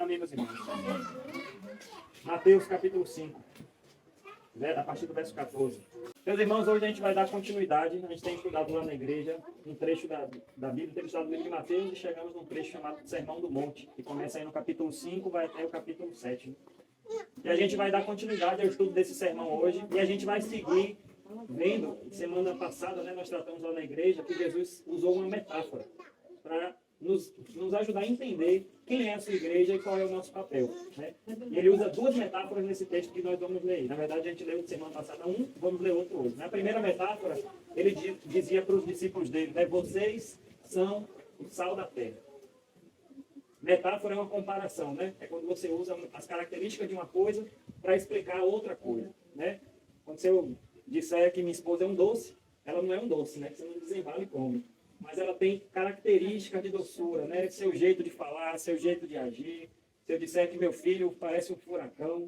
Amém, meus irmãos. Mateus capítulo 5, a partir do verso 14. Meus irmãos, hoje a gente vai dar continuidade. A gente tem estudado lá na igreja um trecho da Bíblia, temos estudado o livro de Mateus e chegamos num trecho chamado Sermão do Monte, que começa aí no capítulo 5, vai até o capítulo 7. E a gente vai dar continuidade ao estudo desse sermão hoje e a gente vai seguir vendo, semana passada, né, nós tratamos lá na igreja que Jesus usou uma metáfora para nos ajudar a entender quem é a sua igreja e qual é o nosso papel. Né? E ele usa duas metáforas nesse texto que nós vamos ler. Na verdade, a gente leu semana passada um, vamos ler outro hoje. Na primeira metáfora, ele dizia para os discípulos dele, né, vocês são o sal da terra. Metáfora é uma comparação, né? É quando você usa as características de uma coisa para explicar outra coisa. Né? Quando eu disser que minha esposa é um doce, ela não é um doce, né? Você não desembala e come. Mas ela tem características de doçura, né? Seu jeito de falar, seu jeito de agir. Se eu disser que meu filho parece um furacão,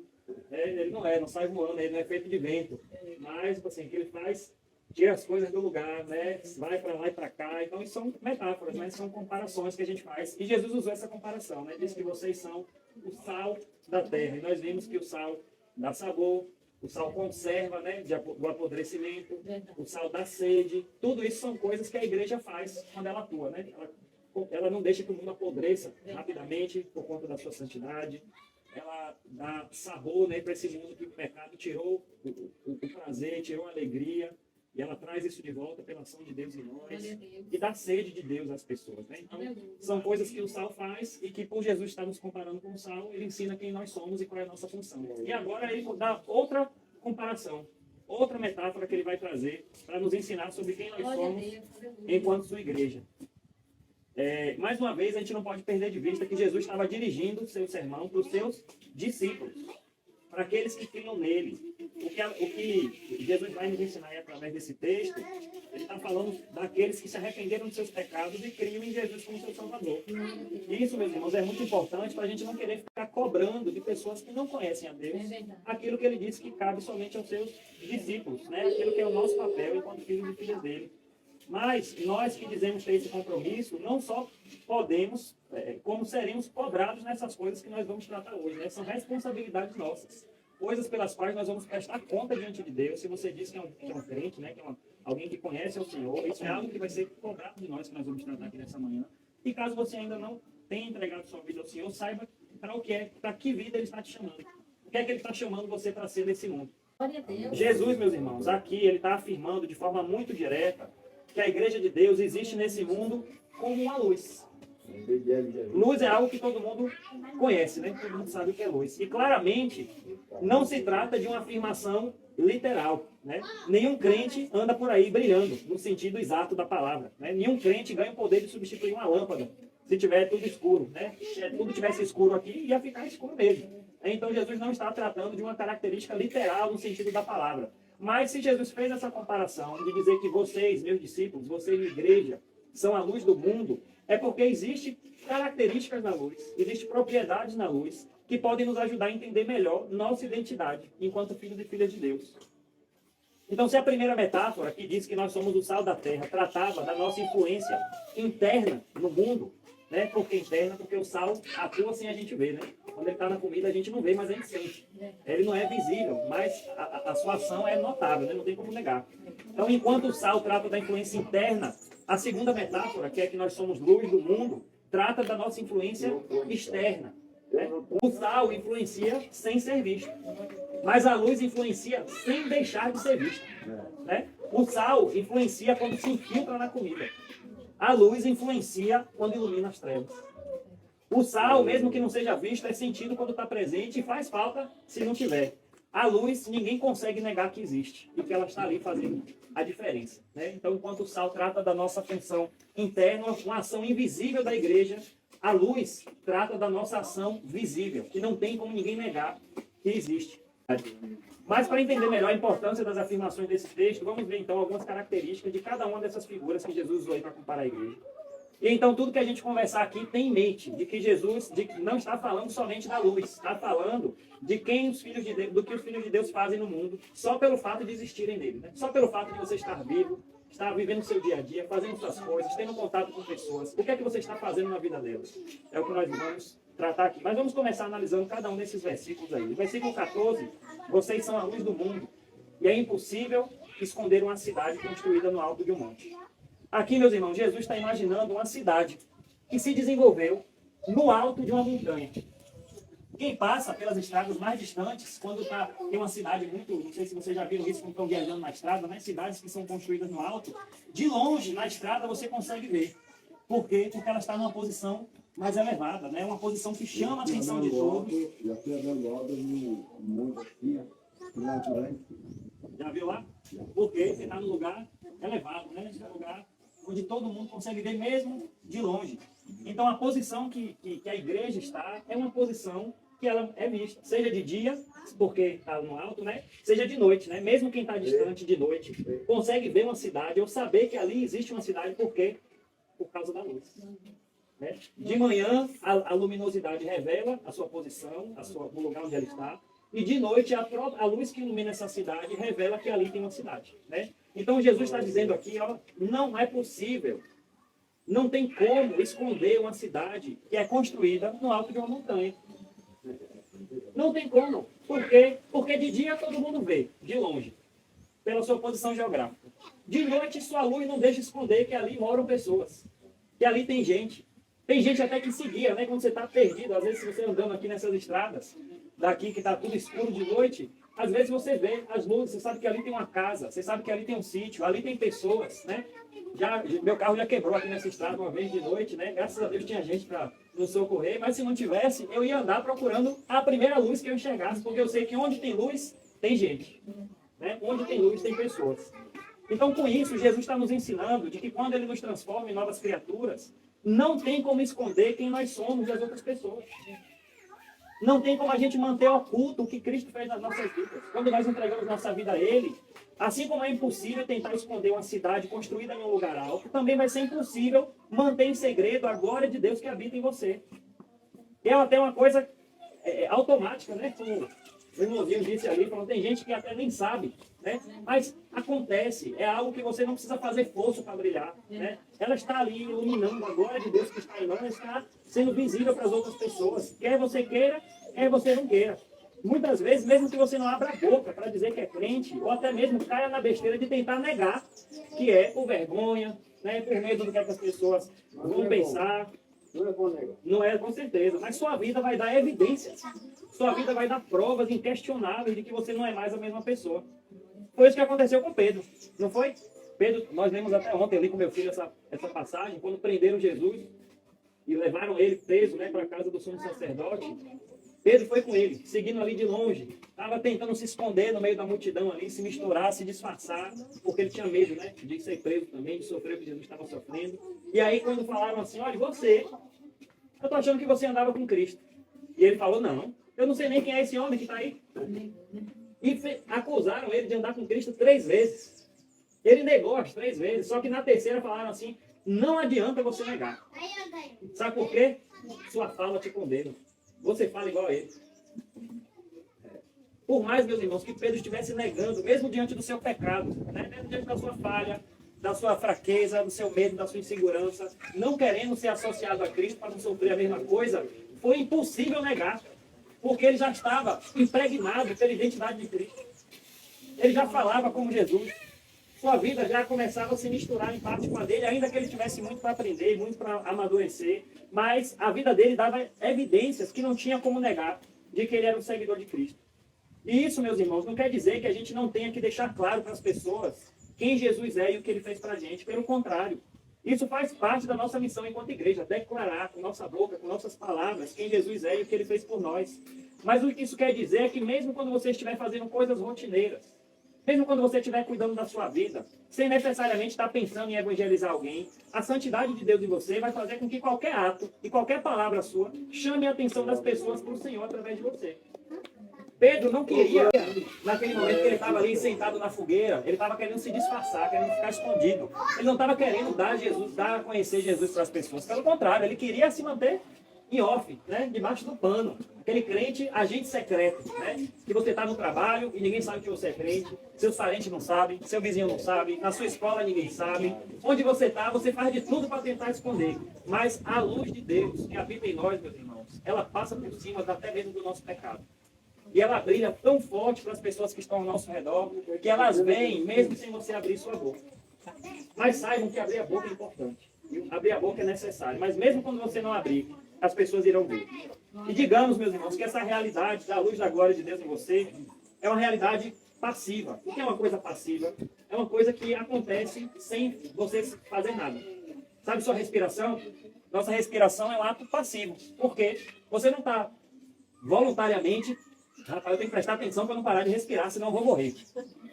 ele não sai voando, ele não é feito de vento. Mas, assim, o que ele faz, tira as coisas do lugar, né? Vai para lá e para cá. Então, isso são metáforas, né? São comparações que a gente faz. E Jesus usou essa comparação, né? Diz que vocês são o sal da terra. E nós vimos que o sal dá sabor, o sal conserva, né, do apodrecimento, o sal da sede. Tudo isso são coisas que a igreja faz quando ela atua. Né? Ela não deixa que o mundo apodreça rapidamente por conta da sua santidade. Ela dá sabor, né, para esse mundo que o pecado tirou o prazer, tirou a alegria. E ela traz isso de volta pela ação de Deus em nós. E dá sede de Deus às pessoas. Né? Então, são coisas que o sal faz e que, por Jesus estar nos comparando com o sal, ele ensina quem nós somos e qual é a nossa função. E agora ele dá outra comparação, outra metáfora que ele vai trazer para nos ensinar sobre quem nós somos enquanto sua igreja. Mais uma vez, a gente não pode perder de vista que Jesus estava dirigindo o seu sermão para os seus discípulos, para aqueles que criam nele. O que Jesus vai nos ensinar aí através desse texto, ele está falando daqueles que se arrependeram de seus pecados e criam em Jesus como seu Salvador. E isso, meus irmãos, é muito importante para a gente não querer ficar cobrando de pessoas que não conhecem a Deus aquilo que ele disse que cabe somente aos seus discípulos, né? Aquilo que é o nosso papel enquanto filhos e filhas dele. Mas nós que dizemos ter esse compromisso, não só podemos, como seremos cobrados nessas coisas que nós vamos tratar hoje. Né? São responsabilidades nossas. Coisas pelas quais nós vamos prestar conta diante de Deus. Se você diz que é um crente, né? Que é alguém que conhece o Senhor, isso é algo que vai ser cobrado de nós, que nós vamos tratar aqui nessa manhã. E caso você ainda não tenha entregado sua vida ao Senhor, saiba para que vida Ele está te chamando. O que é que Ele está chamando você para ser nesse mundo? Jesus, meus irmãos, aqui Ele está afirmando de forma muito direta que a igreja de Deus existe nesse mundo como uma luz. Luz é algo que todo mundo conhece, né? Todo mundo sabe o que é luz. E claramente, não se trata de uma afirmação literal. Né? Nenhum crente anda por aí brilhando, no sentido exato da palavra. Né? Nenhum crente ganha o poder de substituir uma lâmpada, se tiver tudo escuro. Né? Se tudo tivesse escuro aqui, ia ficar escuro mesmo. Então, Jesus não está tratando de uma característica literal no sentido da palavra. Mas se Jesus fez essa comparação de dizer que vocês, meus discípulos, vocês, minha igreja, são a luz do mundo, é porque existem características na luz, existem propriedades na luz que podem nos ajudar a entender melhor nossa identidade enquanto filhos e filhas de Deus. Então, se a primeira metáfora, que diz que nós somos o sal da terra, tratava da nossa influência interna no mundo, né? Por que interna? Porque o sal atua sem a gente ver, né? Quando ele está na comida, a gente não vê, mas a gente sente. Ele não é visível, mas a sua ação é notável, né? Não tem como negar. Então, enquanto o sal trata da influência interna, a segunda metáfora, que é que nós somos luz do mundo, trata da nossa influência externa. Né? O sal influencia sem ser visto, mas a luz influencia sem deixar de ser vista. Né? O sal influencia quando se infiltra na comida. A luz influencia quando ilumina as trevas. O sal, mesmo que não seja visto, é sentido quando está presente e faz falta se não tiver. A luz, ninguém consegue negar que existe e que ela está ali fazendo a diferença. Né? Então, enquanto o sal trata da nossa função interna, uma ação invisível da igreja, a luz trata da nossa ação visível, que não tem como ninguém negar que existe. Mas para entender melhor a importância das afirmações desse texto, vamos ver então algumas características de cada uma dessas figuras que Jesus usou aí para comparar a igreja. E então tudo que a gente conversar aqui tem em mente de que Jesus não está falando somente da luz, está falando de quem os filhos de Deus, do que os filhos de Deus fazem no mundo, só pelo fato de existirem nele, né? Só pelo fato de você estar vivo, estar vivendo o seu dia a dia, fazendo suas coisas, tendo contato com pessoas. O que é que você está fazendo na vida delas? É o que nós vamos tratar aqui. Mas vamos começar analisando cada um desses versículos aí. No versículo 14, vocês são a luz do mundo. E é impossível esconder uma cidade construída no alto de um monte. Aqui, meus irmãos, Jesus está imaginando uma cidade que se desenvolveu no alto de uma montanha. Quem passa pelas estradas mais distantes, quando tem uma cidade muito... Não sei se vocês já viram isso quando estão viajando na estrada, né? Cidades que são construídas no alto. De longe, na estrada, você consegue ver. Por quê? Porque ela está numa posição mais elevada, né? Uma posição que chama a atenção de todos. Já fui andando obra no monte aqui, já viu lá? Porque você está num lugar elevado, né? É um lugar onde todo mundo consegue ver mesmo de longe. Então a posição que a igreja está é uma posição que ela é vista, seja de dia, porque está no alto, né? Seja de noite, né? Mesmo quem está distante de noite consegue ver uma cidade ou saber que ali existe uma cidade, por quê? Por causa da luz. Né? De manhã, a luminosidade revela a sua posição, o lugar onde ela está. E de noite, a luz que ilumina essa cidade revela que ali tem uma cidade. Né? Então, Jesus está dizendo aqui, ó, não é possível, não tem como esconder uma cidade que é construída no alto de uma montanha. Não tem como. Por quê? Porque de dia todo mundo vê, de longe, pela sua posição geográfica. De noite, sua luz não deixa esconder que ali moram pessoas, que ali tem gente. Tem gente até que se guia, né? Quando você está perdido, às vezes, se você andando aqui nessas estradas, daqui que está tudo escuro de noite, às vezes você vê as luzes, você sabe que ali tem uma casa, você sabe que ali tem um sítio, ali tem pessoas, né? Meu carro já quebrou aqui nessa estrada uma vez de noite, né? Graças a Deus tinha gente para nos socorrer, mas se não tivesse, eu ia andar procurando a primeira luz que eu enxergasse, porque eu sei que onde tem luz, tem gente. Né? Onde tem luz, tem pessoas. Então, com isso, Jesus está nos ensinando de que quando Ele nos transforma em novas criaturas, não tem como esconder quem nós somos das outras pessoas. Não tem como a gente manter oculto o que Cristo fez nas nossas vidas. Quando nós entregamos nossa vida a Ele, assim como é impossível tentar esconder uma cidade construída em um lugar alto, também vai ser impossível manter em segredo a glória de Deus que habita em você. É até uma coisa automática, né? Como o irmãozinho disse ali, falando, tem gente que até nem sabe, né? Mas acontece, é algo que você não precisa fazer força para brilhar, né? Ela está ali iluminando a glória de Deus que está em nós, está sendo visível para as outras pessoas. Quer você queira, quer você não queira. Muitas vezes, mesmo que você não abra a boca para dizer que é crente, ou até mesmo caia na besteira de tentar negar, que é por vergonha, né? Por medo do que as pessoas vão pensar. Não é bom negar. Não é, com certeza. Mas sua vida vai dar evidências. Sua vida vai dar provas inquestionáveis de que você não é mais a mesma pessoa. Foi isso que aconteceu com Pedro, não foi? Pedro, nós lemos até ontem ali com meu filho essa passagem, quando prenderam Jesus e levaram ele preso, né, para a casa do sumo sacerdote. Pedro foi com ele, seguindo ali de longe. Estava tentando se esconder no meio da multidão ali, se misturar, se disfarçar, porque ele tinha medo, né, de ser preso também, de sofrer o que Jesus estava sofrendo. E aí quando falaram assim, olha, eu estou achando que você andava com Cristo. E ele falou, não, eu não sei nem quem é esse homem que está aí. E acusaram ele de andar com Cristo 3 vezes. Ele negou as 3 vezes, só que na terceira falaram assim, não adianta você negar. Sabe por quê? Sua fala te condena. Você fala igual a ele. Por mais, meus irmãos, que Pedro estivesse negando, mesmo diante do seu pecado, né? Mesmo diante da sua falha, da sua fraqueza, do seu medo, da sua insegurança, não querendo ser associado a Cristo para não sofrer a mesma coisa, foi impossível negar. Porque ele já estava impregnado pela identidade de Cristo. Ele já falava como Jesus. Sua vida já começava a se misturar em parte com a dele, ainda que ele tivesse muito para aprender, muito para amadurecer. Mas a vida dele dava evidências que não tinha como negar de que ele era um seguidor de Cristo. E isso, meus irmãos, não quer dizer que a gente não tenha que deixar claro para as pessoas quem Jesus é e o que ele fez para a gente. Pelo contrário. Isso faz parte da nossa missão enquanto igreja, declarar com nossa boca, com nossas palavras, quem Jesus é e o que Ele fez por nós. Mas o que isso quer dizer é que mesmo quando você estiver fazendo coisas rotineiras, mesmo quando você estiver cuidando da sua vida, sem necessariamente estar pensando em evangelizar alguém, a santidade de Deus em você vai fazer com que qualquer ato e qualquer palavra sua chame a atenção das pessoas para o Senhor através de você. Pedro não queria, naquele momento que ele estava ali sentado na fogueira, ele estava querendo se disfarçar, querendo ficar escondido. Ele não estava querendo dar a conhecer Jesus para as pessoas. Pelo contrário, ele queria se manter em off, né? Debaixo do pano. Aquele crente, agente secreto, né? Que você está no trabalho e ninguém sabe que você é crente, seus parentes não sabem, seu vizinho não sabe, na sua escola ninguém sabe. Onde você está, você faz de tudo para tentar esconder. Mas a luz de Deus que habita em nós, meus irmãos, ela passa por cima até mesmo do nosso pecado. E ela brilha tão forte para as pessoas que estão ao nosso redor, que elas veem mesmo sem você abrir sua boca. Mas saibam que abrir a boca é importante. Abrir a boca é necessário. Mas mesmo quando você não abrir, as pessoas irão ver. E digamos, meus irmãos, que essa realidade da luz da glória de Deus em você é uma realidade passiva. O que é uma coisa passiva? É uma coisa que acontece sem você fazer nada. Sabe sua respiração? Nossa respiração é um ato passivo. Por quê? Você não está voluntariamente... Rapaz, eu tenho que prestar atenção para não parar de respirar, senão eu vou morrer.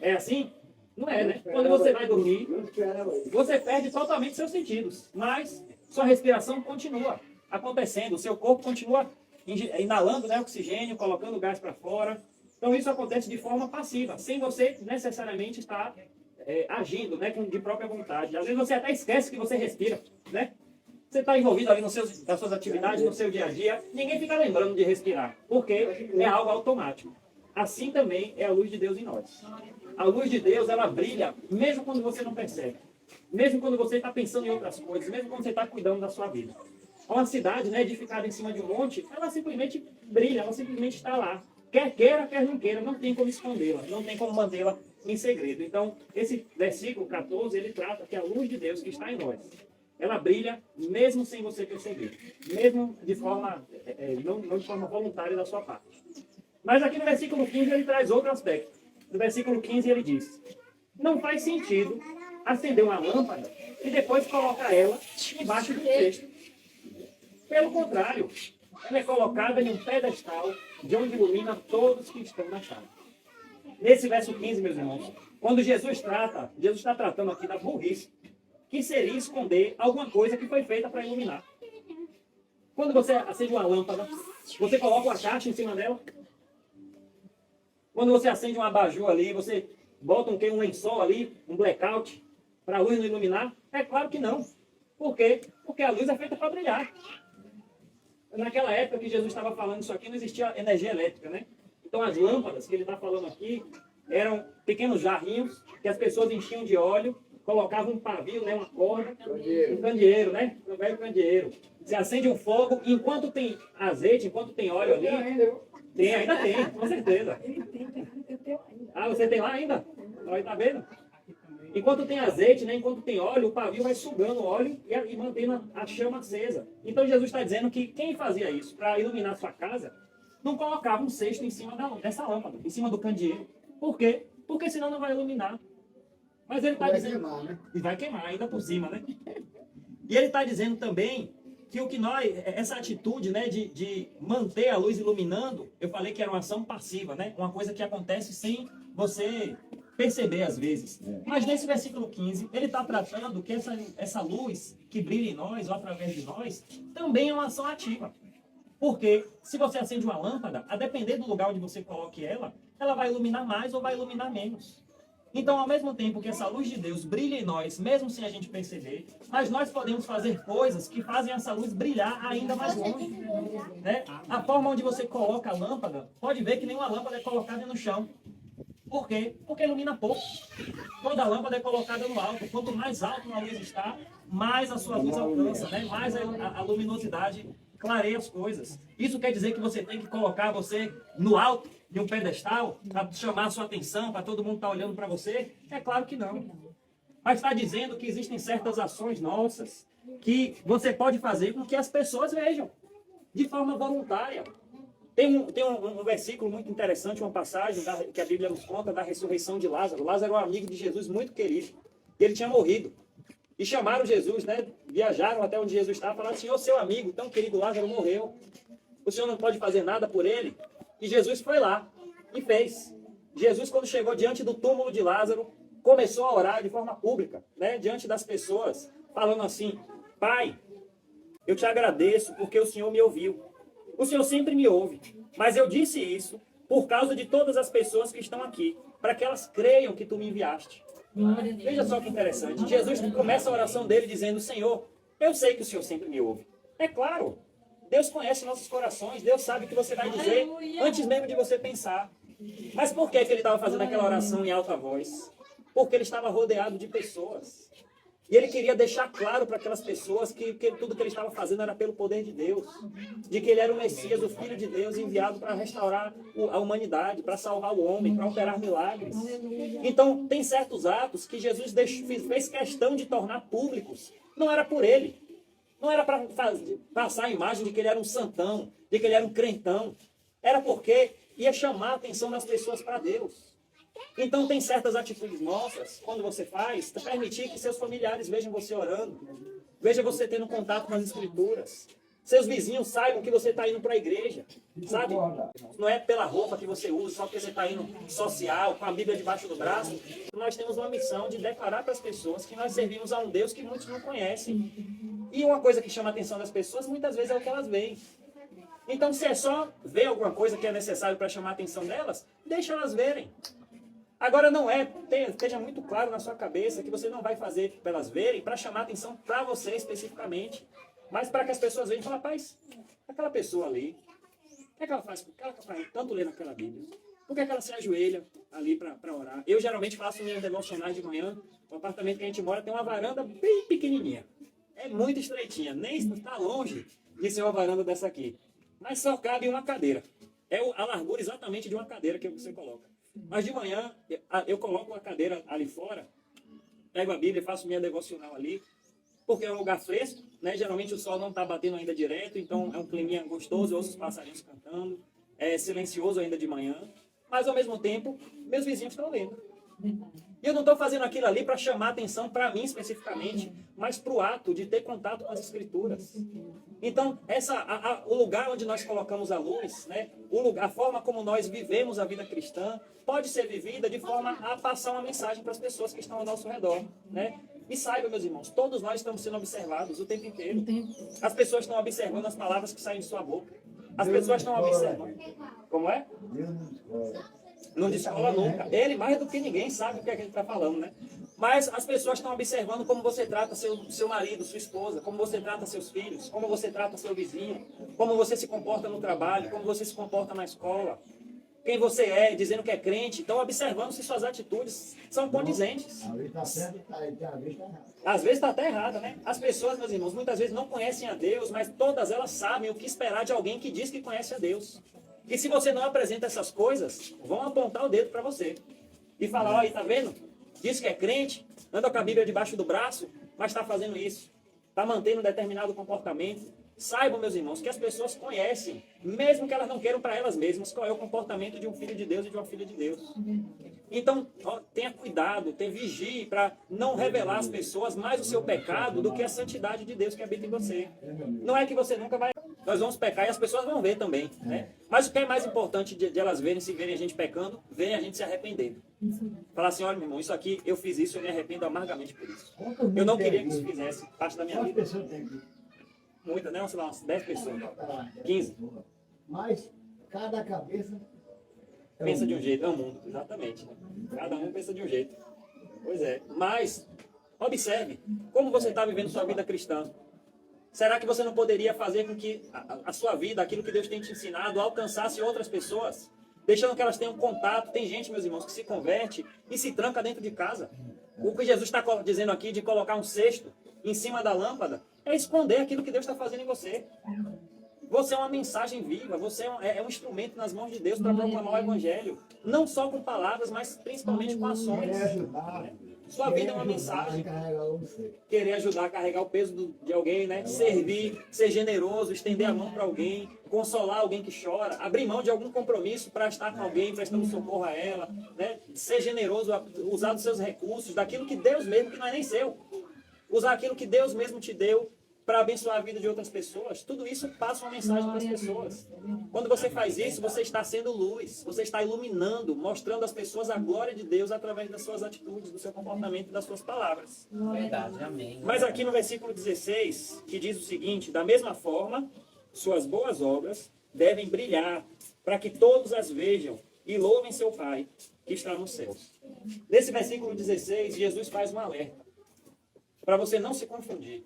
É assim? Não é, né? Quando você vai dormir, você perde totalmente seus sentidos. Mas sua respiração continua acontecendo. O seu corpo continua inalando, né, oxigênio, colocando gás para fora. Então isso acontece de forma passiva, sem você necessariamente estar agindo, né, de própria vontade. Às vezes você até esquece que você respira, né? Você está envolvido ali nas suas atividades, no seu dia a dia, ninguém fica lembrando de respirar, porque é algo automático. Assim também é a luz de Deus em nós. A luz de Deus, ela brilha, mesmo quando você não percebe. Mesmo quando você está pensando em outras coisas, mesmo quando você está cuidando da sua vida. Uma cidade, né, edificada em cima de um monte, ela simplesmente brilha, ela simplesmente está lá. Quer queira, quer não queira, não tem como escondê-la, não tem como mantê-la em segredo. Então, esse versículo 14, ele trata que a luz de Deus que está em nós, ela brilha mesmo sem você perceber, mesmo de forma, não de forma voluntária da sua parte. Mas aqui no versículo 15 ele traz outro aspecto. No versículo 15 ele diz: não faz sentido acender uma lâmpada e depois colocar ela embaixo do cesto. Pelo contrário, ela é colocada em um pedestal de onde ilumina todos que estão na casa. Nesse verso 15, meus irmãos, quando Jesus está tratando aqui da burrice, que seria esconder alguma coisa que foi feita para iluminar. Quando você acende uma lâmpada, você coloca uma caixa em cima dela. Quando você acende um abajur ali, você bota um lençol ali, um blackout, para a luz não iluminar? É claro que não. Por quê? Porque a luz é feita para brilhar. Naquela época que Jesus estava falando isso aqui, não existia energia elétrica, né? Então as lâmpadas que ele está falando aqui eram pequenos jarrinhos que as pessoas enchiam de óleo, colocavam um pavio, né, uma corda, um candeeiro, né? Um velho candeeiro. Você acende um fogo, enquanto tem azeite, enquanto tem óleo ali... ainda tem, com certeza. Ah, você tem lá ainda? Aí tá vendo? Enquanto tem azeite, né, enquanto tem óleo, o pavio vai sugando o óleo e mantendo a chama acesa. Então Jesus está dizendo que quem fazia isso para iluminar sua casa, não colocava um cesto em cima dessa lâmpada, em cima do candeeiro. Por quê? Porque senão não vai iluminar. Mas ele está dizendo... Queimar, né? E vai queimar, ainda por cima, né? E ele está dizendo também que o que essa atitude, né, de manter a luz iluminando, eu falei que era uma ação passiva, né? Uma coisa que acontece sem você perceber às vezes. Mas nesse versículo 15, ele está tratando que essa luz que brilha em nós, ou através de nós, também é uma ação ativa. Porque se você acende uma lâmpada, a depender do lugar onde você coloque ela vai iluminar mais ou vai iluminar menos. Então, ao mesmo tempo que essa luz de Deus brilha em nós, mesmo sem a gente perceber, mas nós podemos fazer coisas que fazem essa luz brilhar ainda mais longe. Né? A forma onde você coloca a lâmpada, pode ver que nenhuma lâmpada é colocada no chão. Por quê? Porque ilumina pouco. Toda lâmpada é colocada no alto. Quanto mais alto a luz está, mais a sua luz alcança, né? Mais a luminosidade clareia as coisas. Isso quer dizer que você tem que colocar você no alto de um pedestal para chamar a sua atenção, para todo mundo estar olhando para você? É claro que não. Mas está dizendo que existem certas ações nossas que você pode fazer com que as pessoas vejam de forma voluntária. Tem um versículo muito interessante, uma passagem que a Bíblia nos conta da ressurreição de Lázaro. Lázaro era um amigo de Jesus muito querido. Ele tinha morrido. E chamaram Jesus, né? Viajaram até onde Jesus estava, falaram: Senhor, seu amigo, tão querido Lázaro, morreu. O Senhor não pode fazer nada por ele? E Jesus foi lá e fez. Jesus, quando chegou diante do túmulo de Lázaro, começou a orar de forma pública, né? Diante das pessoas, falando assim: Pai, eu te agradeço porque o Senhor me ouviu. O Senhor sempre me ouve, mas eu disse isso por causa de todas as pessoas que estão aqui, para que elas creiam que tu me enviaste. Veja só que interessante. Jesus começa a oração dele dizendo: Senhor, eu sei que o Senhor sempre me ouve. É claro, Deus conhece nossos corações, Deus sabe o que você vai dizer antes mesmo de você pensar. Mas por que ele estava fazendo aquela oração em alta voz? Porque ele estava rodeado de pessoas. E ele queria deixar claro para aquelas pessoas que tudo que ele estava fazendo era pelo poder de Deus. De que ele era o Messias, o Filho de Deus, enviado para restaurar a humanidade, para salvar o homem, para operar milagres. Então, tem certos atos que Jesus fez questão de tornar públicos. Não era por ele. Não era para passar a imagem de que ele era um santão, de que ele era um crentão. Era porque ia chamar a atenção das pessoas para Deus. Então tem certas atitudes nossas, quando você faz, permitir que seus familiares vejam você orando, vejam você tendo contato com as escrituras, seus vizinhos saibam que você está indo para a igreja, sabe? Não é pela roupa que você usa, só porque você está indo social, com a Bíblia debaixo do braço. Nós temos uma missão de declarar para as pessoas que nós servimos a um Deus que muitos não conhecem. E uma coisa que chama a atenção das pessoas, muitas vezes, é o que elas veem. Então, se é só ver alguma coisa que é necessário para chamar a atenção delas, deixa elas verem. Agora não esteja muito claro na sua cabeça que você não vai fazer para elas verem, para chamar a atenção para você especificamente, mas para que as pessoas vejam e falem, rapaz, aquela pessoa ali, o que é que ela faz? Por que ela faz tanto ler naquela Bíblia? Por que é que ela se ajoelha ali para orar? Eu geralmente faço minhas devocionais de manhã, o apartamento que a gente mora tem uma varanda bem pequenininha, é muito estreitinha, nem está longe de ser uma varanda dessa aqui, mas só cabe uma cadeira, é a largura exatamente de uma cadeira que você coloca. Mas de manhã, eu coloco uma cadeira ali fora, pego a Bíblia e faço minha devocional ali, porque é um lugar fresco, né? Geralmente o sol não está batendo ainda direto, então é um climinha gostoso, eu ouço os passarinhos cantando, é silencioso ainda de manhã, mas ao mesmo tempo, meus vizinhos estão lendo. E eu não estou fazendo aquilo ali para chamar atenção para mim especificamente, mas para o ato de ter contato com as Escrituras. Então, o lugar onde nós colocamos a luz, né, a forma como nós vivemos a vida cristã, pode ser vivida de forma a passar uma mensagem para as pessoas que estão ao nosso redor. Né? E saiba, meus irmãos, todos nós estamos sendo observados o tempo inteiro. As pessoas estão observando as palavras que saem de sua boca. As pessoas estão observando. Como é? Não descola nunca. Ele, mais do que ninguém, sabe o que é que ele está falando, né? Mas as pessoas estão observando como você trata seu marido, sua esposa, como você trata seus filhos, como você trata seu vizinho, como você se comporta no trabalho, como você se comporta na escola, quem você é, dizendo que é crente. Estão observando se suas atitudes são condizentes. Às vezes está certo, às vezes está errado. Às vezes está até errada, né? As pessoas, meus irmãos, muitas vezes não conhecem a Deus, mas todas elas sabem o que esperar de alguém que diz que conhece a Deus. E se você não apresenta essas coisas, vão apontar o dedo para você. E falar, ó, aí, tá vendo? Diz que é crente, anda com a Bíblia debaixo do braço, mas está fazendo isso. Está mantendo um determinado comportamento. Saibam, meus irmãos, que as pessoas conhecem, mesmo que elas não queiram para elas mesmas, qual é o comportamento de um filho de Deus e de uma filha de Deus. Então, ó, tenha cuidado, vigie para não revelar às pessoas mais o seu pecado do que a santidade de Deus que habita em você. Não é que você nunca vai... Nós vamos pecar e as pessoas vão ver também, né? Mas o que é mais importante de elas verem, se verem a gente pecando, verem a gente se arrependendo. Falar assim, olha, meu irmão, isso aqui, eu fiz isso, eu me arrependo amargamente por isso. Eu não queria que isso fizesse parte da minha vida. Muitas, né? Sei lá, umas 10 pessoas. 15. Mas cada cabeça pensa de um jeito, é o mundo, exatamente. Né? Cada um pensa de um jeito. Pois é. Mas, observe, como você está vivendo sua vida cristã. Será que você não poderia fazer com que a sua vida, aquilo que Deus tem te ensinado, alcançasse outras pessoas? Deixando que elas tenham contato. Tem gente, meus irmãos, que se converte e se tranca dentro de casa. O que Jesus está dizendo aqui de colocar um cesto em cima da lâmpada é esconder aquilo que Deus está fazendo em você. Você é uma mensagem viva, você é um instrumento nas mãos de Deus para proclamar o Evangelho. Não só com palavras, mas principalmente com ações. Sua vida é uma mensagem. Querer ajudar a carregar o peso de alguém, né? Servir, ser generoso, estender a mão para alguém, consolar alguém que chora, abrir mão de algum compromisso para estar com alguém, prestando socorro a ela, né? Ser generoso, usar dos seus recursos, daquilo que Deus mesmo, que não é nem seu. Usar aquilo que Deus mesmo te deu para abençoar a vida de outras pessoas. Tudo isso passa uma mensagem para as pessoas. Quando você faz isso, você está sendo luz, você está iluminando, mostrando às pessoas a glória de Deus através das suas atitudes, do seu comportamento e das suas palavras. Verdade, amém. Mas aqui no versículo 16, que diz o seguinte: da mesma forma, suas boas obras devem brilhar, para que todos as vejam e louvem seu Pai, que está nos céus. Nesse versículo 16, Jesus faz um alerta, para você não se confundir.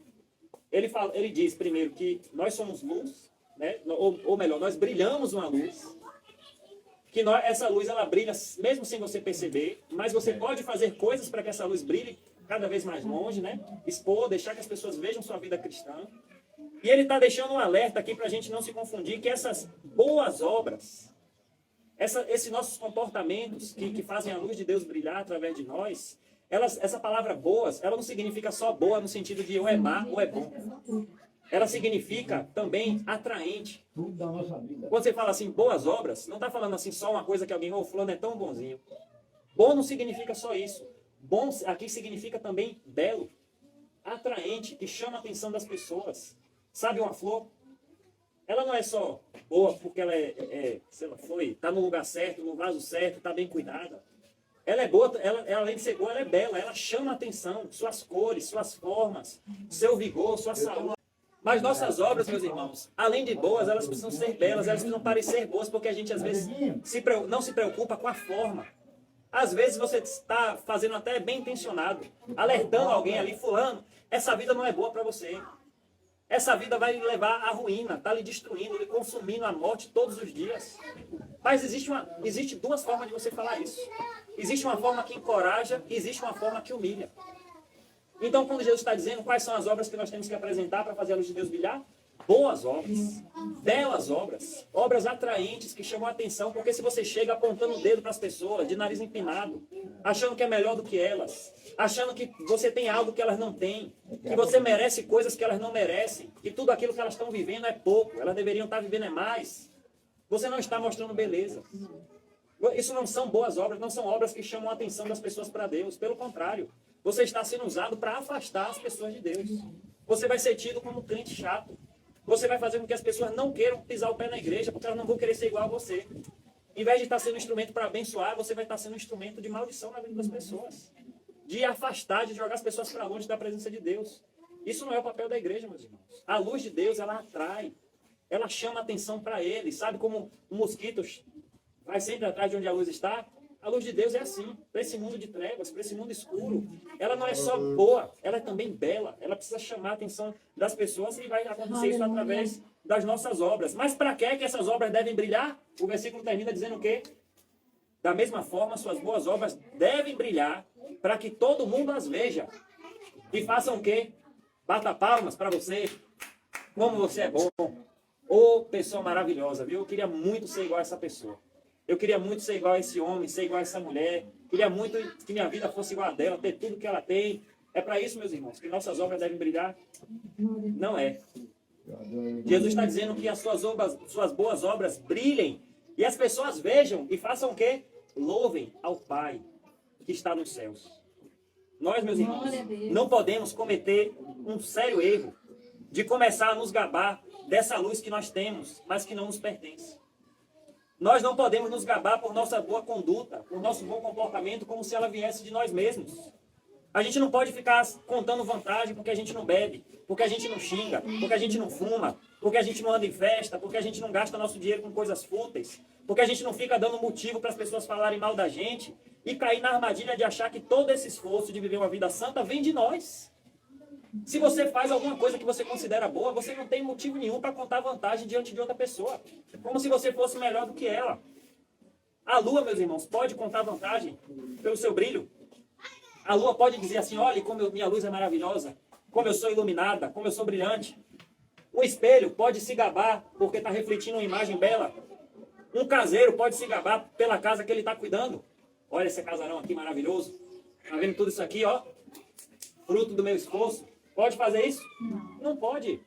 Ele diz primeiro que nós somos luz, né? ou melhor, nós brilhamos uma luz, que essa luz ela brilha mesmo sem você perceber, mas você pode fazer coisas para que essa luz brilhe cada vez mais longe, né? Expor, deixar que as pessoas vejam sua vida cristã. E ele está deixando um alerta aqui para a gente não se confundir, que essas boas obras, esses nossos comportamentos que fazem a luz de Deus brilhar através de nós, essa palavra boas, ela não significa só boa no sentido de ou é má ou é bom. Ela significa também atraente. Tudo da nossa vida. Quando você fala assim, boas obras, não está falando assim só uma coisa que alguém, ô, fulano é tão bonzinho. Bom não significa só isso. Bom aqui significa também belo, atraente, que chama a atenção das pessoas. Sabe uma flor? Ela não é só boa porque ela está no lugar certo, no vaso certo, está bem cuidada. Ela é boa, além de ser boa, ela é bela, ela chama a atenção, suas cores, suas formas, seu vigor, sua saúde. Mas nossas obras, meus irmãos, além de boas, elas precisam ser belas, elas precisam parecer boas, porque a gente às vezes não se preocupa com a forma. Às vezes você está fazendo até bem intencionado, alertando alguém ali, fulano, essa vida não é boa para você. Essa vida vai lhe levar à ruína, está lhe destruindo, lhe consumindo a morte todos os dias. Mas existe duas formas de você falar isso. Existe uma forma que encoraja e existe uma forma que humilha. Então, quando Jesus está dizendo quais são as obras que nós temos que apresentar para fazer a luz de Deus brilhar, boas obras, belas obras, obras atraentes que chamam a atenção, porque se você chega apontando o dedo para as pessoas, de nariz empinado, achando que é melhor do que elas, achando que você tem algo que elas não têm, que você merece coisas que elas não merecem, que tudo aquilo que elas estão vivendo é pouco, elas deveriam estar vivendo é mais, você não está mostrando beleza. Isso não são boas obras, não são obras que chamam a atenção das pessoas para Deus, pelo contrário, você está sendo usado para afastar as pessoas de Deus. Você vai ser tido como um crente chato. Você vai fazer com que as pessoas não queiram pisar o pé na igreja, porque elas não vão querer ser igual a você. Em vez de estar sendo um instrumento para abençoar, você vai estar sendo um instrumento de maldição na vida das pessoas. De afastar, de jogar as pessoas para longe da presença de Deus. Isso não é o papel da igreja, meus irmãos. A luz de Deus, ela atrai. Ela chama a atenção para ele. Sabe como um mosquito vai sempre atrás de onde a luz está? A luz de Deus é assim, para esse mundo de trevas, para esse mundo escuro. Ela não é só boa, ela é também bela. Ela precisa chamar a atenção das pessoas e vai acontecer isso através das nossas obras. Mas para que essas obras devem brilhar? O versículo termina dizendo o quê? Da mesma forma, suas boas obras devem brilhar para que todo mundo as veja. E façam o quê? Bata palmas para você. Como você é bom. Ô, pessoa maravilhosa, viu? Eu queria muito ser igual a essa pessoa. Eu queria muito ser igual a esse homem, ser igual a essa mulher. Queria muito que minha vida fosse igual a dela, ter tudo que ela tem. É para isso, meus irmãos, que nossas obras devem brilhar? Não é. Jesus está dizendo que as suas boas obras brilhem e as pessoas vejam e façam o quê? Louvem ao Pai que está nos céus. Nós, meus irmãos, não podemos cometer um sério erro de começar a nos gabar dessa luz que nós temos, mas que não nos pertence. Nós não podemos nos gabar por nossa boa conduta, por nosso bom comportamento, como se ela viesse de nós mesmos. A gente não pode ficar contando vantagem porque a gente não bebe, porque a gente não xinga, porque a gente não fuma, porque a gente não anda em festa, porque a gente não gasta nosso dinheiro com coisas fúteis, porque a gente não fica dando motivo para as pessoas falarem mal da gente e cair na armadilha de achar que todo esse esforço de viver uma vida santa vem de nós. Se você faz alguma coisa que você considera boa, você não tem motivo nenhum para contar vantagem diante de outra pessoa. Como se você fosse melhor do que ela. A lua, meus irmãos, pode contar vantagem pelo seu brilho. A lua pode dizer assim, olha como minha luz é maravilhosa, como eu sou iluminada, como eu sou brilhante. Um espelho pode se gabar porque está refletindo uma imagem bela. Um caseiro pode se gabar pela casa que ele está cuidando. Olha esse casarão aqui maravilhoso. Está vendo tudo isso aqui, ó? Fruto do meu esforço. Pode fazer isso? Não pode.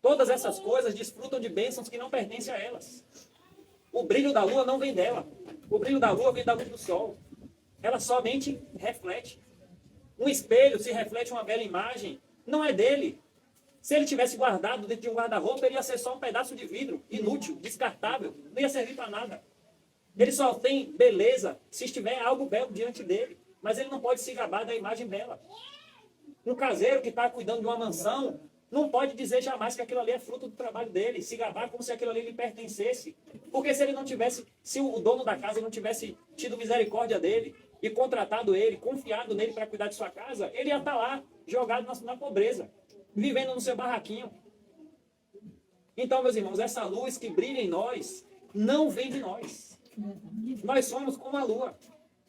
Todas essas coisas desfrutam de bênçãos que não pertencem a elas. O brilho da lua não vem dela. O brilho da lua vem da luz do sol. Ela somente reflete. Um espelho, se reflete uma bela imagem, não é dele. Se ele tivesse guardado dentro de um guarda-roupa, ele ia ser só um pedaço de vidro, inútil, descartável, não ia servir para nada. Ele só tem beleza se estiver algo belo diante dele. Mas ele não pode se gabar da imagem bela. Um caseiro que está cuidando de uma mansão não pode dizer jamais que aquilo ali é fruto do trabalho dele, se gabar como se aquilo ali lhe pertencesse. Porque se ele não tivesse, se o dono da casa não tivesse tido misericórdia dele e contratado ele, confiado nele para cuidar de sua casa, ele ia estar lá, jogado na pobreza, vivendo no seu barraquinho. Então, meus irmãos, essa luz que brilha em nós não vem de nós. Nós somos como a lua.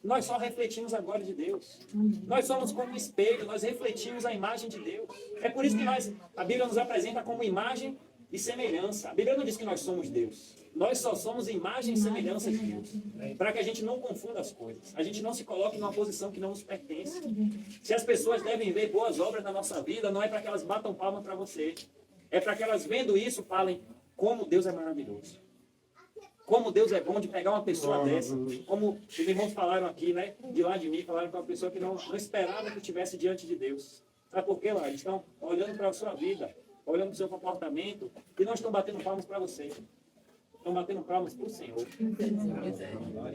Nós só refletimos a glória de Deus. Nós somos como um espelho, nós refletimos a imagem de Deus. É por isso que a Bíblia nos apresenta como imagem e semelhança. A Bíblia não diz que nós somos Deus. Nós só somos imagem e semelhança de Deus. Para que a gente não confunda as coisas. A gente não se coloque numa posição que não nos pertence. Se as pessoas devem ver boas obras na nossa vida, não é para que elas batam palma para você. É para que elas, vendo isso, falem como Deus é maravilhoso. Como Deus é bom de pegar uma pessoa dessa. Como os irmãos falaram aqui, né? De lá de mim, falaram para uma pessoa que não esperava que estivesse diante de Deus. Sabe por quê, lá? Eles estão olhando para a sua vida, olhando para o seu comportamento, e não estão batendo palmas para você. Estão batendo palmas para o Senhor.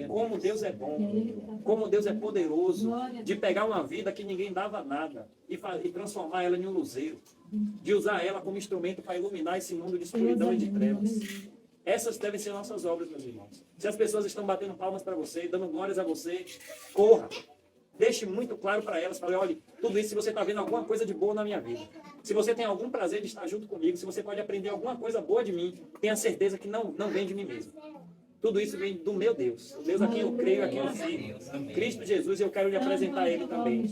Como Deus é bom. Como Deus é poderoso de pegar uma vida que ninguém dava nada e transformar ela em um luzeiro. De usar ela como instrumento para iluminar esse mundo de escuridão e de trevas. Essas devem ser nossas obras, meus irmãos. Se as pessoas estão batendo palmas para você, dando glórias a você, corra. Deixe muito claro para elas, fale, olha, tudo isso se você está vendo alguma coisa de boa na minha vida. Se você tem algum prazer de estar junto comigo, se você pode aprender alguma coisa boa de mim, tenha certeza que não vem de mim mesmo. Tudo isso vem do meu Deus. O Deus a quem eu creio, a quem eu sigo. Cristo Jesus, eu quero lhe apresentar Ele também.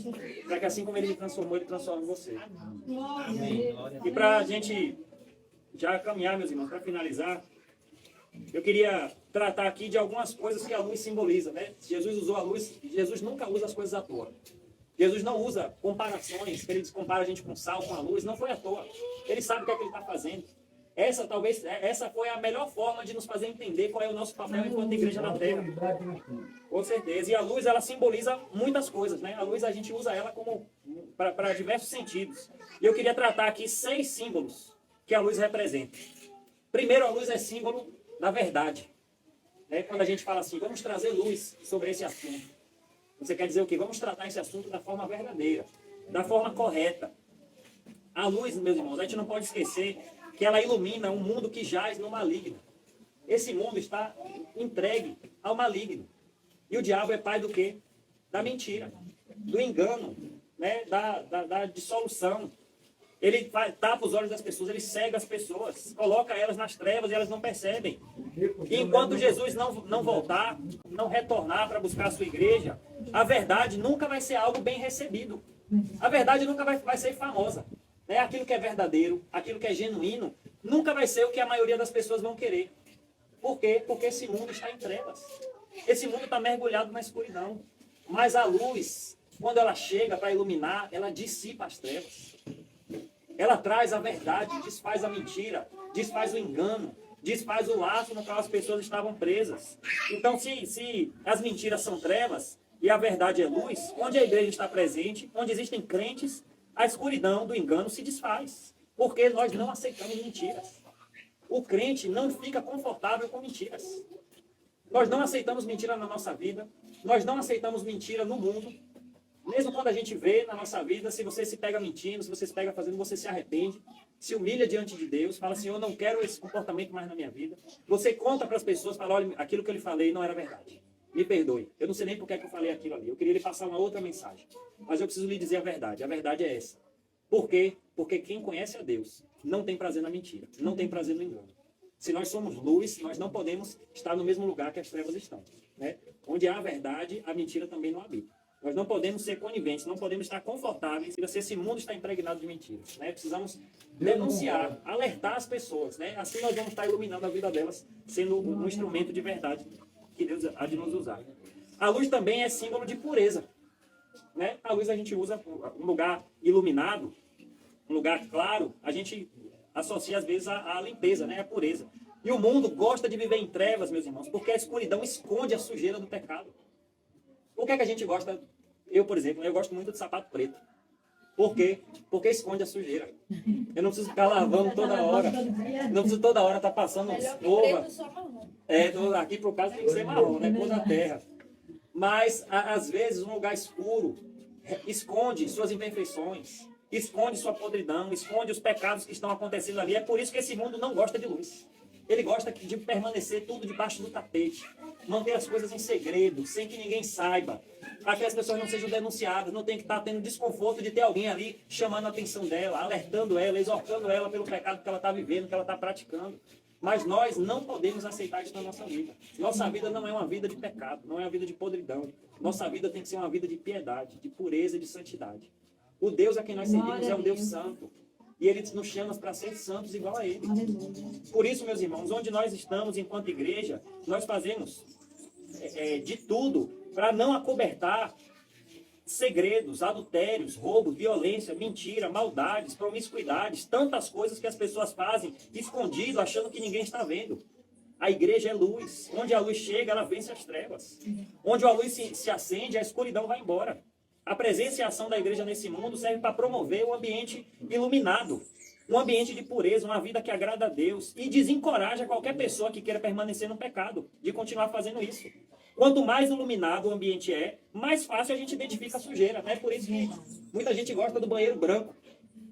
Para que assim como Ele me transformou, Ele transforme você. E para a gente já caminhar, meus irmãos, para finalizar, eu queria tratar aqui de algumas coisas que a luz simboliza, né? Jesus usou a luz, Jesus nunca usa as coisas à toa. Jesus não usa comparações, que ele compara a gente com sal, com a luz, não foi à toa. Ele sabe o que é que ele está fazendo. Essa foi a melhor forma de nos fazer entender qual é o nosso papel enquanto igreja na Terra. Com certeza. E a luz, ela simboliza muitas coisas, né? A luz, a gente usa ela como para diversos sentidos. E eu queria tratar aqui 6 símbolos que a luz representa. Primeiro, a luz é símbolo da verdade. Quando a gente fala assim, vamos trazer luz sobre esse assunto. Você quer dizer o quê? Vamos tratar esse assunto da forma verdadeira, da forma correta. A luz, meus irmãos, a gente não pode esquecer que ela ilumina um mundo que jaz no maligno. Esse mundo está entregue ao maligno. E o diabo é pai do quê? Da mentira, do engano, né? da dissolução. Ele tapa os olhos das pessoas, ele cega as pessoas, coloca elas nas trevas e elas não percebem. E enquanto Jesus não voltar, não retornar para buscar a sua igreja, a verdade nunca vai ser algo bem recebido. A verdade nunca vai ser famosa. Né? Aquilo que é verdadeiro, aquilo que é genuíno, nunca vai ser o que a maioria das pessoas vão querer. Por quê? Porque esse mundo está em trevas. Esse mundo está mergulhado na escuridão. Mas a luz, quando ela chega para iluminar, ela dissipa as trevas. Ela traz a verdade, desfaz a mentira, desfaz o engano, desfaz o laço no qual as pessoas estavam presas. Então, se as mentiras são trevas e a verdade é luz, onde a igreja está presente, onde existem crentes, a escuridão do engano se desfaz. Porque nós não aceitamos mentiras. O crente não fica confortável com mentiras. Nós não aceitamos mentira na nossa vida, nós não aceitamos mentira no mundo. Mesmo quando a gente vê na nossa vida, se você se pega mentindo, se você se pega fazendo, você se arrepende, se humilha diante de Deus, fala assim, eu não quero esse comportamento mais na minha vida. Você conta para as pessoas, fala, olha, aquilo que eu lhe falei não era verdade. Me perdoe. Eu não sei nem por que eu falei aquilo ali. Eu queria lhe passar uma outra mensagem. Mas eu preciso lhe dizer a verdade. A verdade é essa. Por quê? Porque quem conhece a Deus não tem prazer na mentira, não tem prazer no engano. Se nós somos luz, nós não podemos estar no mesmo lugar que as trevas estão. Né? Onde há a verdade, a mentira também não habita. Nós não podemos ser coniventes, não podemos estar confortáveis se esse mundo está impregnado de mentiras. Né? Precisamos denunciar, alertar as pessoas. Né? Assim nós vamos estar iluminando a vida delas, sendo um instrumento de verdade que Deus há de nos usar. A luz também é símbolo de pureza. Né? A luz a gente usa um lugar iluminado, um lugar claro, a gente associa às vezes à limpeza, né? À pureza. E o mundo gosta de viver em trevas, meus irmãos, porque a escuridão esconde a sujeira do pecado. Por que a gente gosta? Eu, por exemplo, eu gosto muito de sapato preto. Por quê? Porque esconde a sujeira. Eu não preciso ficar lavando toda hora. Não preciso toda hora estar passando escova. Aqui pro caso tem que ser marrom, né? Cor da terra. Mas, às vezes, um lugar escuro esconde suas imperfeições, esconde sua podridão, esconde os pecados que estão acontecendo ali. É por isso que esse mundo não gosta de luz. Ele gosta de permanecer tudo debaixo do tapete, manter as coisas em segredo, sem que ninguém saiba, para que as pessoas não sejam denunciadas, não tem que estar tendo desconforto de ter alguém ali chamando a atenção dela, alertando ela, exortando ela pelo pecado que ela está vivendo, que ela está praticando. Mas nós não podemos aceitar isso na nossa vida. Nossa vida não é uma vida de pecado, não é uma vida de podridão. Nossa vida tem que ser uma vida de piedade, de pureza e de santidade. O Deus a quem nós servimos é um Deus santo. E Ele nos chama para ser santos igual a Ele. Por isso, meus irmãos, onde nós estamos enquanto igreja, nós fazemos de tudo para não acobertar segredos, adultérios, roubos, violência, mentira, maldades, promiscuidades, tantas coisas que as pessoas fazem escondido, achando que ninguém está vendo. A igreja é luz. Onde a luz chega, ela vence as trevas. Onde a luz se acende, a escuridão vai embora. A presença e a ação da igreja nesse mundo serve para promover um ambiente iluminado, um ambiente de pureza, uma vida que agrada a Deus e desencoraja qualquer pessoa que queira permanecer no pecado, de continuar fazendo isso. Quanto mais iluminado o ambiente é, mais fácil a gente identifica a sujeira. Né? Por isso que muita gente gosta do banheiro branco.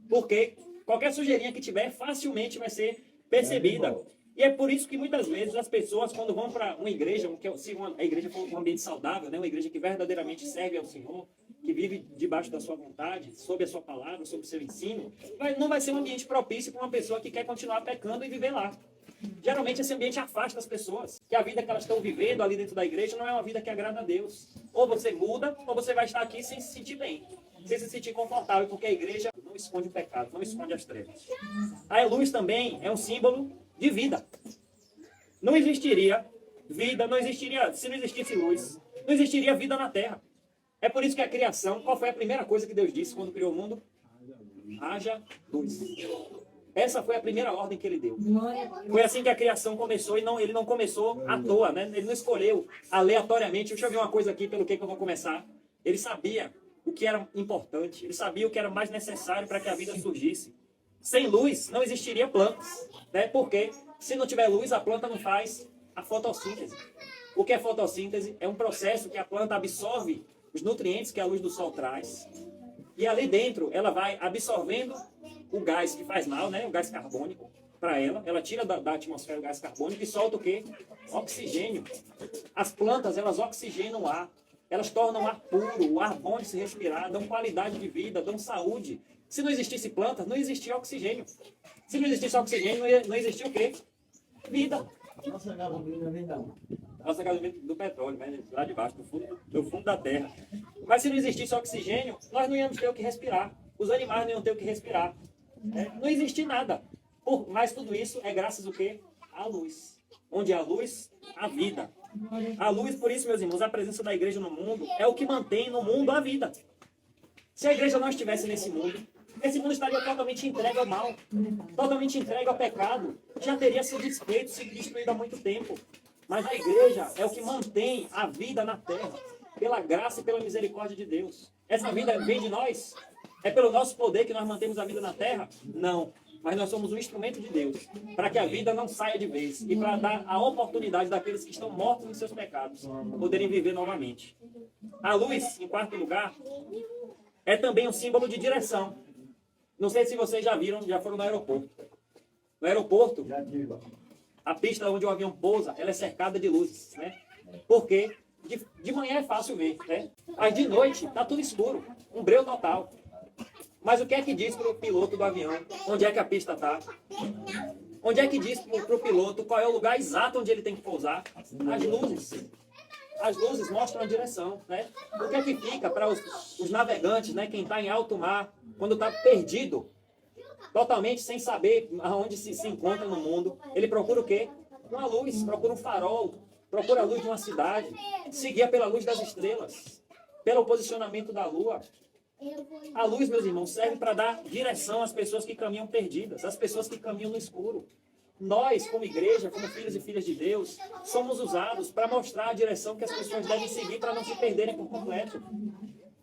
Porque qualquer sujeirinha que tiver, facilmente vai ser percebida. E é por isso que muitas vezes as pessoas, quando vão para uma igreja, se a igreja for um ambiente saudável, né? Uma igreja que verdadeiramente serve ao Senhor, que vive debaixo da sua vontade, sob a sua palavra, sob o seu ensino, não vai ser um ambiente propício para uma pessoa que quer continuar pecando e viver lá. Geralmente esse ambiente afasta as pessoas, que a vida que elas estão vivendo ali dentro da igreja não é uma vida que agrada a Deus. Ou você muda, ou você vai estar aqui sem se sentir bem, sem se sentir confortável, porque a igreja não esconde o pecado, não esconde as trevas. A luz também é um símbolo de vida. Não existiria vida, se não existisse luz, não existiria vida na terra. É por isso que a criação, qual foi a primeira coisa que Deus disse quando criou o mundo? Haja luz. Essa foi a primeira ordem que ele deu. Foi assim que a criação começou e ele não começou à toa, né? Ele não escolheu aleatoriamente. Deixa eu ver uma coisa aqui pelo que eu vou começar. Ele sabia o que era importante, ele sabia o que era mais necessário para que a vida surgisse. Sem luz não existiria plantas, né? Porque se não tiver luz, a planta não faz a fotossíntese. O que é fotossíntese? É um processo que a planta absorve os nutrientes que a luz do sol traz. E ali dentro ela vai absorvendo o gás que faz mal, né? O gás carbônico para ela. Ela tira da atmosfera o gás carbônico e solta o quê? Oxigênio. As plantas, elas oxigenam o ar. Elas tornam o ar puro, o ar bom de se respirar, dão qualidade de vida, dão saúde. Se não existisse plantas, não existia oxigênio. Se não existisse oxigênio, não existia o quê? Vida. Nossa gasolina vem da onde? Nossa gasolina do petróleo, né? Lá de baixo, do fundo da terra. Mas se não existisse oxigênio, nós não íamos ter o que respirar. Os animais não iam ter o que respirar. Não existia nada. Mas tudo isso é graças ao quê? À luz. Onde há luz, há vida. A luz, por isso, meus irmãos, a presença da igreja no mundo é o que mantém no mundo a vida. Se a igreja não estivesse nesse mundo, esse mundo estaria totalmente entregue ao mal, totalmente entregue ao pecado, já teria sido desfeito, sido destruído há muito tempo. Mas a igreja é o que mantém a vida na terra, pela graça e pela misericórdia de Deus. Essa vida vem de nós? É pelo nosso poder que nós mantemos a vida na terra? Não. Mas nós somos um instrumento de Deus, para que a vida não saia de vez e para dar a oportunidade daqueles que estão mortos em seus pecados poderem viver novamente. A luz, em quarto lugar, é também um símbolo de direção. Não sei se vocês já viram, já foram no aeroporto. No aeroporto, a pista onde o avião pousa, ela é cercada de luzes, né? Porque de manhã é fácil ver, né? Mas de noite está tudo escuro, um breu total. Mas o que é que diz para o piloto do avião onde é que a pista está? Onde é que diz para o piloto qual é o lugar exato onde ele tem que pousar? As luzes. As luzes mostram a direção, né? O que é que fica para os navegantes, né? Quem está em alto mar, quando está perdido, totalmente sem saber aonde se encontra no mundo, ele procura o quê? Uma luz, procura um farol, procura a luz de uma cidade, se guia pela luz das estrelas, pelo posicionamento da lua. A luz, meus irmãos, serve para dar direção às pessoas que caminham perdidas, às pessoas que caminham no escuro. Nós, como igreja, como filhos e filhas de Deus, somos usados para mostrar a direção que as pessoas devem seguir para não se perderem por completo.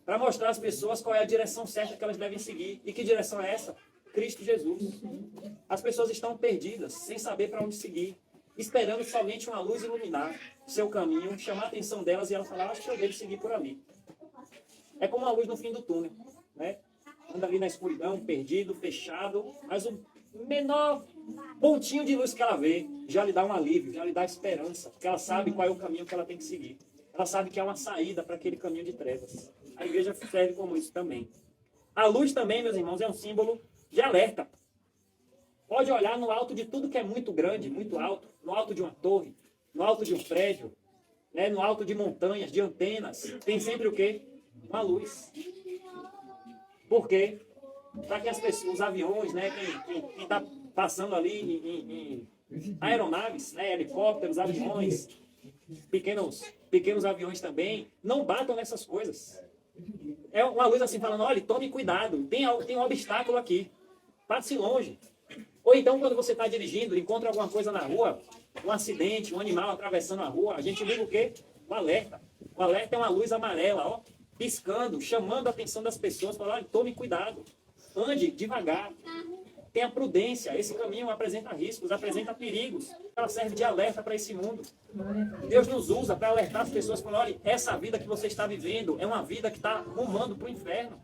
Para mostrar às pessoas qual é a direção certa que elas devem seguir. E que direção é essa? Cristo Jesus. As pessoas estão perdidas, sem saber para onde seguir, esperando somente uma luz iluminar seu caminho, chamar a atenção delas e elas falar, acho que eu devo seguir por ali. É como uma luz no fim do túnel, né? Anda ali na escuridão, perdido, fechado, mas o menor pontinho de luz que ela vê já lhe dá um alívio, já lhe dá esperança, porque ela sabe qual é o caminho que ela tem que seguir. Ela sabe que há uma saída para aquele caminho de trevas. A igreja serve como isso também. A luz também, meus irmãos, é um símbolo de alerta. Pode olhar no alto de tudo que é muito grande, muito alto, no alto de uma torre, no alto de um prédio, né, no alto de montanhas, de antenas. Tem sempre o quê? Uma luz. Por quê? Para que as pessoas, os aviões, né, quem está passando ali em aeronaves, né, helicópteros, aviões, pequenos aviões também, não batam nessas coisas. É uma luz assim falando, olha, tome cuidado, tem um obstáculo aqui, passe longe. Ou então quando você está dirigindo, encontra alguma coisa na rua, um acidente, um animal atravessando a rua, a gente liga o quê? O alerta. O alerta é uma luz amarela, ó, piscando, chamando a atenção das pessoas, falando, olha, tome cuidado, ande devagar, tenha prudência, esse caminho apresenta riscos, apresenta perigos, ela serve de alerta para esse mundo. Deus nos usa para alertar as pessoas, falando, olha, essa vida que você está vivendo é uma vida que está rumando para o inferno,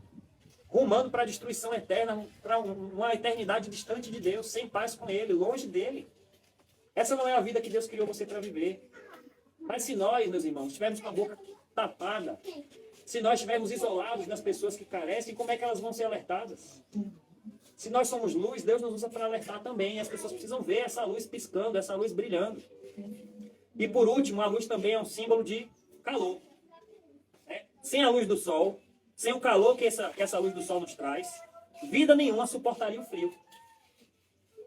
rumando para a destruição eterna, para uma eternidade distante de Deus, sem paz com Ele, longe dEle. Essa não é a vida que Deus criou você para viver. Mas se nós, meus irmãos, estivermos com a boca tapada, se nós estivermos isolados das pessoas que carecem, como é que elas vão ser alertadas? Se nós somos luz, Deus nos usa para alertar também. As pessoas precisam ver essa luz piscando, essa luz brilhando. E por último, a luz também é um símbolo de calor. Sem a luz do sol, sem o calor que essa luz do sol nos traz, vida nenhuma suportaria o frio.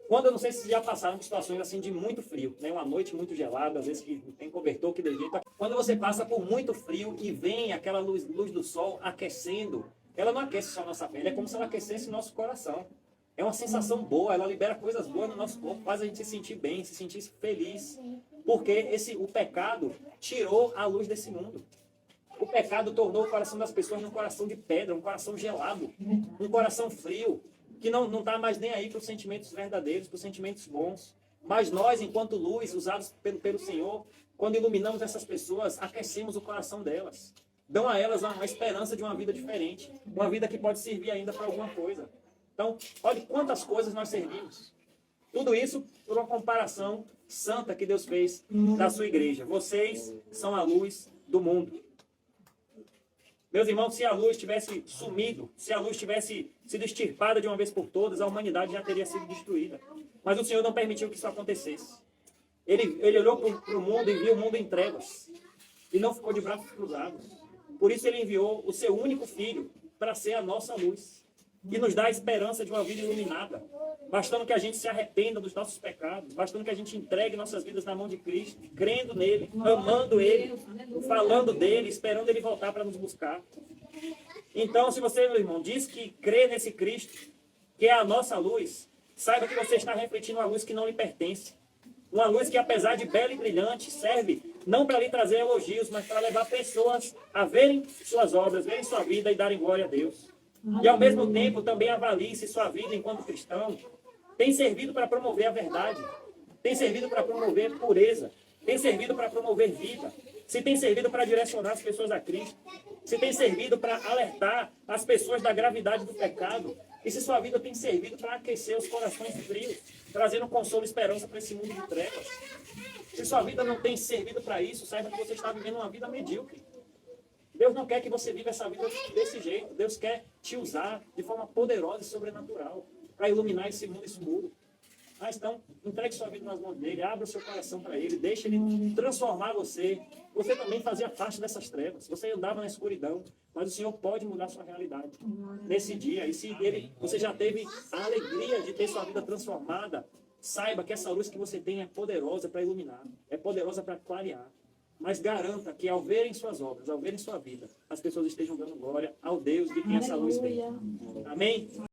Quando eu não sei se já passaram por situações assim de muito frio, né? Uma noite muito gelada, às vezes que tem cobertor que dejeita. Quando você passa por muito frio e vem aquela luz do sol aquecendo, ela não aquece só a nossa pele, é como se ela aquecesse o nosso coração. É uma sensação boa, ela libera coisas boas no nosso corpo, faz a gente se sentir bem, se sentir feliz. Porque o pecado tirou a luz desse mundo. O pecado tornou o coração das pessoas num coração de pedra, um coração gelado, um coração frio, que não está mais nem aí para os sentimentos verdadeiros, para os sentimentos bons. Mas nós, enquanto luz, usados pelo Senhor, quando iluminamos essas pessoas, aquecemos o coração delas. Dão a elas uma esperança de uma vida diferente, uma vida que pode servir ainda para alguma coisa. Então, olhe quantas coisas nós servimos. Tudo isso por uma comparação santa que Deus fez da sua igreja. Vocês são a luz do mundo. Meus irmãos, se a luz tivesse sumido, se a luz tivesse sido extirpada de uma vez por todas, a humanidade já teria sido destruída. Mas o Senhor não permitiu que isso acontecesse. Ele olhou para o mundo e viu o mundo em trevas. E não ficou de braços cruzados. Por isso ele enviou o seu único filho para ser a nossa luz. E nos dá a esperança de uma vida iluminada. Bastando que a gente se arrependa dos nossos pecados. Bastando que a gente entregue nossas vidas na mão de Cristo. Crendo nele, amando ele, falando dele, esperando ele voltar para nos buscar. Então, se você, meu irmão, diz que crê nesse Cristo, que é a nossa luz, saiba que você está refletindo uma luz que não lhe pertence. Uma luz que, apesar de bela e brilhante, serve não para lhe trazer elogios, mas para levar pessoas a verem suas obras, verem sua vida e darem glória a Deus. E, ao mesmo tempo, também avalie se sua vida enquanto cristão tem servido para promover a verdade, tem servido para promover pureza, tem servido para promover vida, se tem servido para direcionar as pessoas a Cristo, se tem servido para alertar as pessoas da gravidade do pecado, e se sua vida tem servido para aquecer os corações frios, trazendo consolo e esperança para esse mundo de trevas. Se sua vida não tem servido para isso, saiba que você está vivendo uma vida medíocre. Deus não quer que você viva essa vida desse jeito. Deus quer te usar de forma poderosa e sobrenatural para iluminar esse mundo escuro. Mas então, entregue sua vida nas mãos dele, abra o seu coração para ele, deixe ele transformar você. Você também fazia parte dessas trevas, você andava na escuridão, mas o Senhor pode mudar sua realidade nesse dia. E se você já teve a alegria de ter sua vida transformada, saiba que essa luz que você tem é poderosa para iluminar, é poderosa para clarear. Mas garanta que ao verem suas obras, ao verem sua vida, as pessoas estejam dando glória ao Deus de quem essa luz vem. Amém?